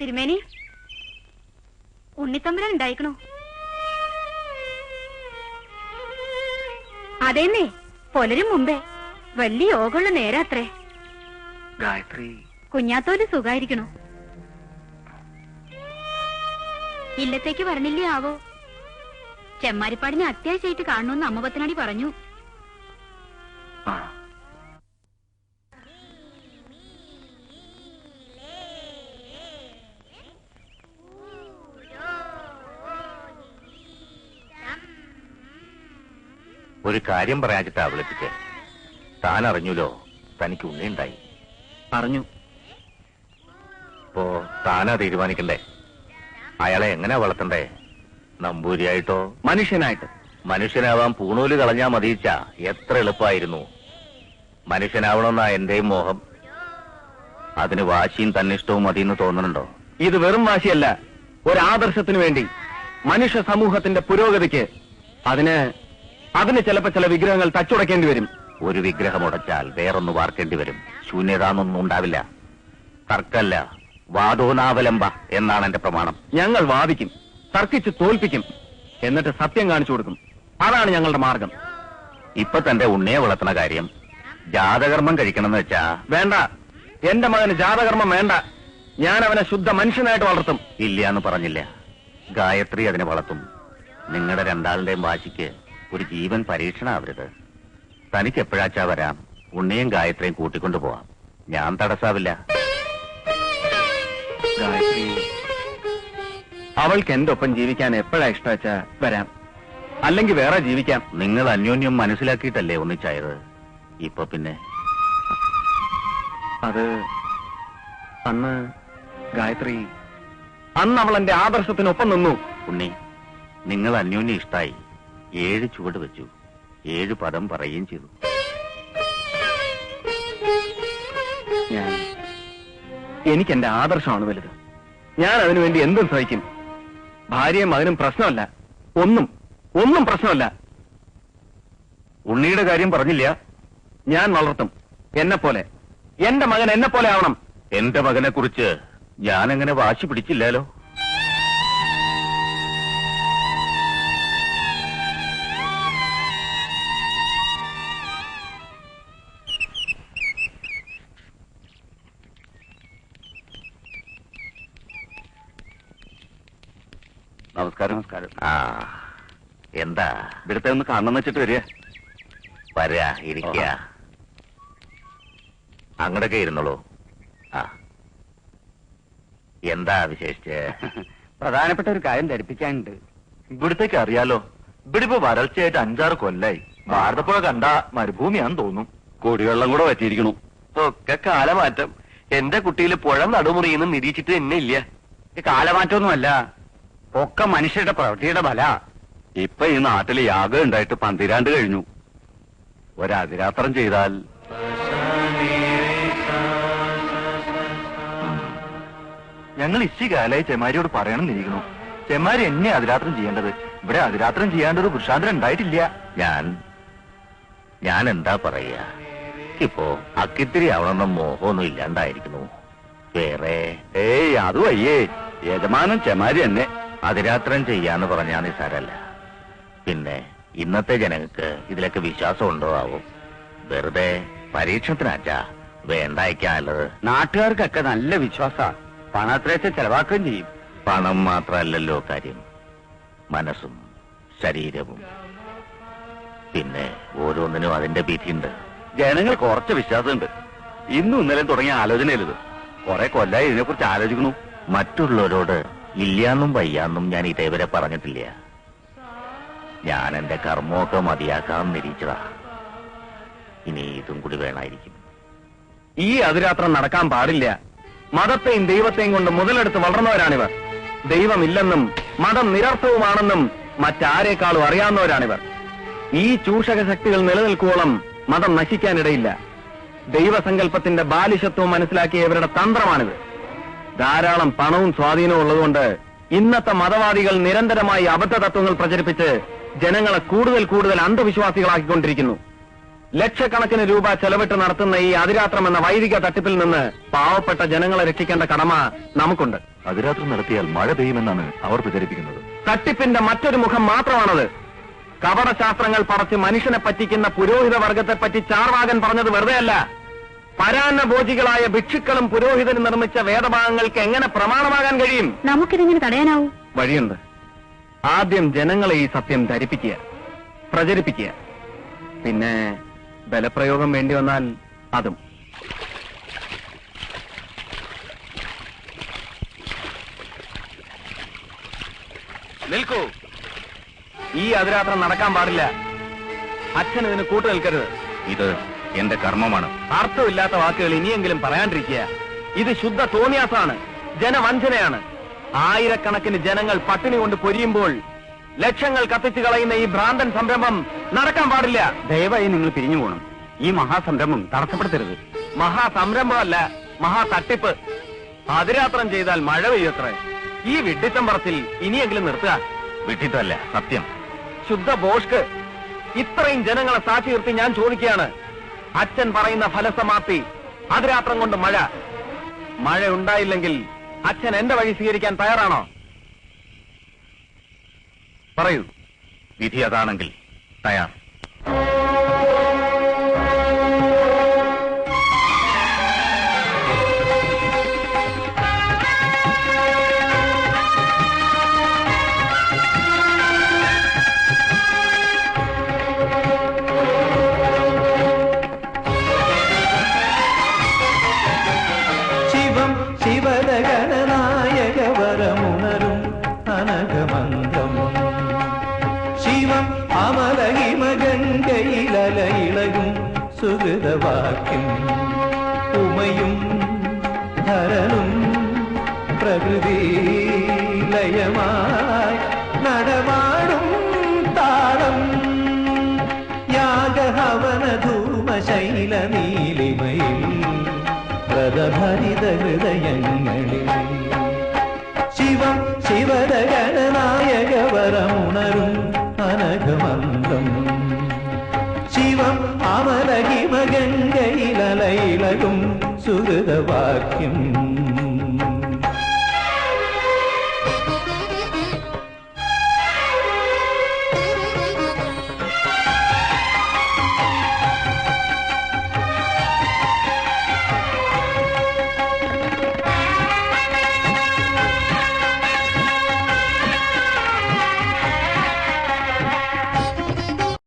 തിരുമേനി, ഉണ്ണിത്തമ്പുരാൻ ഉണ്ടായിക്കണോ? അതേന്നേ, പുലരും മുമ്പേ. വലിയ യോഗമുള്ള നേരാത്രേ. ഗായത്രി, കുഞ്ഞാത്തോല് സുഖായിരിക്കണോ? ഇല്ലത്തേക്ക് വരണില്ലേ ആവോ? ചെമ്മാരിപ്പാടിനെ അത്യാവശ്യമായിട്ട് കാണണമെന്ന് അമ്മപത്തനാടി പറഞ്ഞു. ഒരു കാര്യം പറയാച്ചിട്ടാ വിളിപ്പിച്ചേ. താൻ അറിഞ്ഞൂലോ തനിക്ക് ഉണ്ണിയുണ്ടായി? അറിഞ്ഞു. ഇപ്പോ താനാ തീരുമാനിക്കണ്ടേ അയാളെ എങ്ങനെ വളർത്തണ്ടേ? നമ്പൂരിയായിട്ടോ മനുഷ്യനായിട്ട്? മനുഷ്യനാവാൻ പൂണൂല് കളഞ്ഞാ മതിയിച്ചാ എത്ര എളുപ്പമായിരുന്നു. മനുഷ്യനാവണമെന്നാ എന്റെയും മോഹം. അതിന് വാശിയും തന്നിഷ്ടവും മതിയെന്ന് തോന്നുന്നുണ്ടോ? ഇത് വെറും വാശിയല്ല, ഒരാദർശത്തിനു വേണ്ടി, മനുഷ്യ സമൂഹത്തിന്റെ പുരോഗതിക്ക്. അതിന് ചിലപ്പോ ചില വിഗ്രഹങ്ങൾ തച്ചുടക്കേണ്ടി വരും. ഒരു വിഗ്രഹം ഉടച്ചാൽ വേറൊന്ന് വാർക്കേണ്ടി വരും. ശൂന്യതാന്നൊന്നും ഉണ്ടാവില്ല. തർക്കല്ല, വാദോനാവലംബ എന്നാണ് എന്റെ പ്രമാണം. ഞങ്ങൾ വാദിക്കും, തർക്കിച്ച് തോൽപ്പിക്കും, എന്നിട്ട് സത്യം കാണിച്ചു കൊടുക്കും. അതാണ് ഞങ്ങളുടെ മാർഗം. ഇപ്പൊ തന്റെ ഉണ്ണിയെ വളർത്തുന്ന കാര്യം ജാതകർമ്മം കഴിക്കണമെന്ന് വെച്ചാ വേണ്ട. എന്റെ മകന് ജാതകർമ്മം വേണ്ട. ഞാൻ അവനെ ശുദ്ധ മനുഷ്യനായിട്ട് വളർത്തും. ഇല്ലാന്ന് പറഞ്ഞില്ല. ഗായത്രി അതിനെ വളർത്തും. നിങ്ങളുടെ രണ്ടാളുടെയും വാശിക്ക് ഒരു ജീവൻ പരീക്ഷണാവരുത്. തനിക്ക് എപ്പോഴാച്ചാ വരാം. ഉണ്ണിയും ഗായത്രിയും കൂട്ടിക്കൊണ്ടു പോവാം. ഞാൻ തടസ്സാവില്ല. ഗായത്രി, അവൾക്ക് എന്റെ ഒപ്പം ജീവിക്കാൻ എപ്പോഴാ ഇഷ്ടവെച്ചാ വരാം, അല്ലെങ്കിൽ വേറെ ജീവിക്കാം. നിങ്ങൾ അന്യോന്യം മനസ്സിലാക്കിയിട്ടല്ലേ ഒന്നിച്ചായത്. ഇപ്പൊ പിന്നെ അത് അന്ന് ഗായത്രി, അന്ന് അവൾ എന്റെ ആദർശത്തിനൊപ്പം നിന്നു. ഉണ്ണി, നിങ്ങൾ അന്യോന്യം ഇഷ്ടായി. 7 ചുവട് വെച്ചു, 7 പദം പറയുകയും ചെയ്തു. എനിക്ക് എന്റെ ആദർശമാണ് വലുത്. ഞാൻ അതിനുവേണ്ടി എന്തും സഹിക്കും. ഭാര്യയും മകനും പ്രശ്നമല്ല. ഒന്നും പ്രശ്നമല്ല. ഉണ്ണിയുടെ കാര്യം പറഞ്ഞില്ല. ഞാൻ വളർത്തും എന്നെപ്പോലെ. എന്റെ മകൻ എന്നെപ്പോലെ ആവണം. എന്റെ മകനെ കുറിച്ച് ഞാനെങ്ങനെ വാശി പിടിച്ചില്ലാലോ. നമസ്കാരം. ആ, എന്താ ഇവിടുത്തെ ഒന്ന് കാണണം വെച്ചിട്ട് വരിക. വരാ, ഇരിക്ക. അങ്ങടൊക്കെ ഇരുന്നോളൂ. ആ, എന്താ വിശേഷിച്ച്? പ്രധാനപ്പെട്ട ഒരു കാര്യം ധരിപ്പിക്കാനുണ്ട്. ഇവിടത്തേക്ക് അറിയാലോ. ഇവിടെ ഇപ്പൊ വരൾച്ചയായിട്ട് 5-6 കൊല്ലായി. ഭാരതപ്പുഴ കണ്ട മരുഭൂമിയാന്ന് തോന്നും. കുടിവെള്ളം കൂടെ പറ്റിയിരിക്കണു. ഒക്കെ കാലമാറ്റം. എന്റെ കുട്ടിയിൽ പുഴ നടുമുറിയെന്ന് നിരീക്ഷിച്ചിട്ട് എന്നെ ഇല്ല. കാലമാറ്റമൊന്നുമല്ല, ഒക്കെ മനുഷ്യരുടെ പ്രവൃത്തിയുടെ ഫല. ഇപ്പൊ ഈ നാട്ടിൽ യാഗം ഉണ്ടായിട്ട് 12 കഴിഞ്ഞു. ഒരതിരാത്രം ചെയ്താൽ ഞങ്ങൾ ഇച്ചി കാലായി ചെമാരിയോട് പറയണമെന്നിരിക്കണു. ചെമാരി എന്നെ അതിരാത്രം ചെയ്യേണ്ടത്. ഇവിടെ അതിരാത്രം ചെയ്യാണ്ടൊരു പുരുഷാന്തരം ഉണ്ടായിട്ടില്ല. ഞാൻ എന്താ പറയാ, ഇപ്പോ അക്കിത്തിരി ആവണമെന്ന മോഹമൊന്നും ഇല്ലാണ്ടായിരിക്കുന്നു. വേറെ അത് വയ്യേ. യജമാനൻ ചെമാരി എന്നെ അതിരാത്രം ചെയ്യാന്ന് പറഞ്ഞാൽ നിസാരല്ല. പിന്നെ ഇന്നത്തെ ജനങ്ങൾക്ക് ഇതിലൊക്കെ വിശ്വാസം ഉണ്ടോ ആവും. വെറുതെ പരീക്ഷണത്തിനാച്ചാ വേണ്ടായിക്കാനുള്ളത്. നാട്ടുകാർക്കൊക്കെ നല്ല വിശ്വാസമാണ്. പണത്രേച്ച ചെലവാക്കുകയും ചെയ്യും. പണം മാത്രമല്ലല്ലോ കാര്യം, മനസ്സും ശരീരവും. പിന്നെ ഓരോന്നിനും അതിന്റെ വിധിയുണ്ട്. ജനങ്ങൾ കുറച്ച് വിശ്വാസമുണ്ട്. ഇന്നും ഇന്നലെയും തുടങ്ങിയ ആലോചനയിലിത്. കുറെ കൊല്ലായി ഇതിനെക്കുറിച്ച് ആലോചിക്കണു. മറ്റുള്ളവരോട് ഇല്ലാന്നും വയ്യാന്നും ഞാൻ ഇതേവരെ പറഞ്ഞിട്ടില്ല. ഞാൻ എന്റെ കർമ്മമൊക്കെ മതിയാക്കാൻ നിരീക്ഷതാ. ഇനി ഇതും കൂടി വേണമായിരിക്കും. ഈ അതിരാത്രം നടക്കാൻ പാടില്ല. മതത്തെയും ദൈവത്തെയും കൊണ്ട് മുതലെടുത്ത് വളർന്നവരാണിവർ. ദൈവമില്ലെന്നും മതം നിരർത്ഥവുമാണെന്നും മറ്റാരേക്കാളും അറിയാവുന്നവരാണിവർ. ഈ ചൂഷക ശക്തികൾ നിലനിൽക്കുവോളം മതം നശിക്കാനിടയില്ല. ദൈവസങ്കല്പത്തിന്റെ ബാലിശത്വം മനസ്സിലാക്കിയ ഇവരുടെ തന്ത്രമാണിത്. ധാരാളം പണവും സ്വാധീനവും ഉള്ളതുകൊണ്ട് ഇന്നത്തെ മതവാദികൾ നിരന്തരമായി അബദ്ധ തത്വങ്ങൾ പ്രചരിപ്പിച്ച് ജനങ്ങളെ കൂടുതൽ അന്ധവിശ്വാസികളാക്കിക്കൊണ്ടിരിക്കുന്നു. ലക്ഷക്കണക്കിന് രൂപ ചെലവിട്ട് നടത്തുന്ന ഈ അതിരാത്രം എന്ന വൈദിക തട്ടിപ്പിൽ നിന്ന് പാവപ്പെട്ട ജനങ്ങളെ രക്ഷിക്കേണ്ട കടമ നമുക്കുണ്ട്. അതിരാത്രി നടത്തിയാൽ മഴ പെയ്യുമെന്നാണ് അവർ പ്രചരിപ്പിക്കുന്നത്. തട്ടിപ്പിന്റെ മറ്റൊരു മുഖം മാത്രമാണത്. കപടശാസ്ത്രങ്ങൾ പറച്ച് മനുഷ്യനെ പറ്റിക്കുന്ന പുരോഹിത വർഗത്തെപ്പറ്റി ചാർവാകൻ പറഞ്ഞത് വെറുതെയല്ല. പരാന്നഭോജികളായ ഭിക്ഷുക്കളും പുരോഹിതനും നിർമ്മിച്ച വേദഭാഗങ്ങൾക്ക് എങ്ങനെ പ്രമാണമാകാൻ കഴിയും? നമുക്കിതെങ്ങനെ തടയാനാവും? വഴിയുണ്ട്. ആദ്യം ജനങ്ങളെ ഈ സത്യം ധരിപ്പിക്കുക, പ്രചരിപ്പിക്കുക. പിന്നെ ബലപ്രയോഗം വേണ്ടി വന്നാൽ അതും. നിൽക്കൂ. ഈ അതിരാത്രം നടക്കാൻ പാടില്ല. അച്ഛൻ ഇതിന് കൂട്ടു നിൽക്കരുത്. ഇത് എന്റെ കർമ്മമാണ്. അർത്ഥമില്ലാത്ത വാക്കുകൾ ഇനിയെങ്കിലും പറയാണ്ടിരിക്കുക. ഇത് ശുദ്ധ തോന്നിയാസാണ്, ജനവഞ്ചനയാണ്. ആയിരക്കണക്കിന് ജനങ്ങൾ പട്ടിണി കൊണ്ട് പൊരിയുമ്പോൾ ലക്ഷങ്ങൾ കത്തിച്ചു കളയുന്ന ഈ ഭ്രാന്തൻ സംരംഭം നടക്കാൻ പാടില്ല. ദയവായി നിങ്ങൾ പിരിഞ്ഞു പോകണം. ഈ മഹാസംരംഭം തടസ്സപ്പെടുത്തരുത്. മഹാസംരംഭമല്ല, മഹാ തട്ടിപ്പ്. അതിരാത്രം ചെയ്താൽ മഴ പെയ്യത്രേ. ഈ വിഡ്ഢിത്തം പറച്ചിൽ ഇനിയെങ്കിലും നിർത്തുക. വിഡ്ഢിത്തമല്ല, സത്യം. ശുദ്ധ ബോഷ്ക്ക്. ഇത്രയും ജനങ്ങളെ സാക്ഷി നിർത്തി ഞാൻ ചോദിക്കുകയാണ്. അച്ഛൻ പറയുന്ന ഫലസമാപ്തി, അതിരാത്രം കൊണ്ട് മഴ. മഴ ഉണ്ടായില്ലെങ്കിൽ അച്ഛൻ എന്റെ വഴി സ്വീകരിക്കാൻ തയ്യാറാണോ? പറയൂ. വിധി അതാണെങ്കിൽ തയ്യാർ. ശിവദഗണനായകവരമുണരും അനഘമന്ത്രം ശിവം അമലഹിമഗംഗയിലലയിളകും സുഹൃതവാക്യം ഉമയും ധരനും പ്രകൃതി ലയമായി നടമാടും താളം യാഗഹവന ധൂമശൈല നീലിമയിൽ വ്രതഭരിത ഹൃദയങ്ങളിൽ ശിവം ശിവദഗണനായകവരമുണരും അനഘമന്ത്രം ശിവം അമലഹിമഗംഗയിലലയിളകും സുഹൃതവാക്യം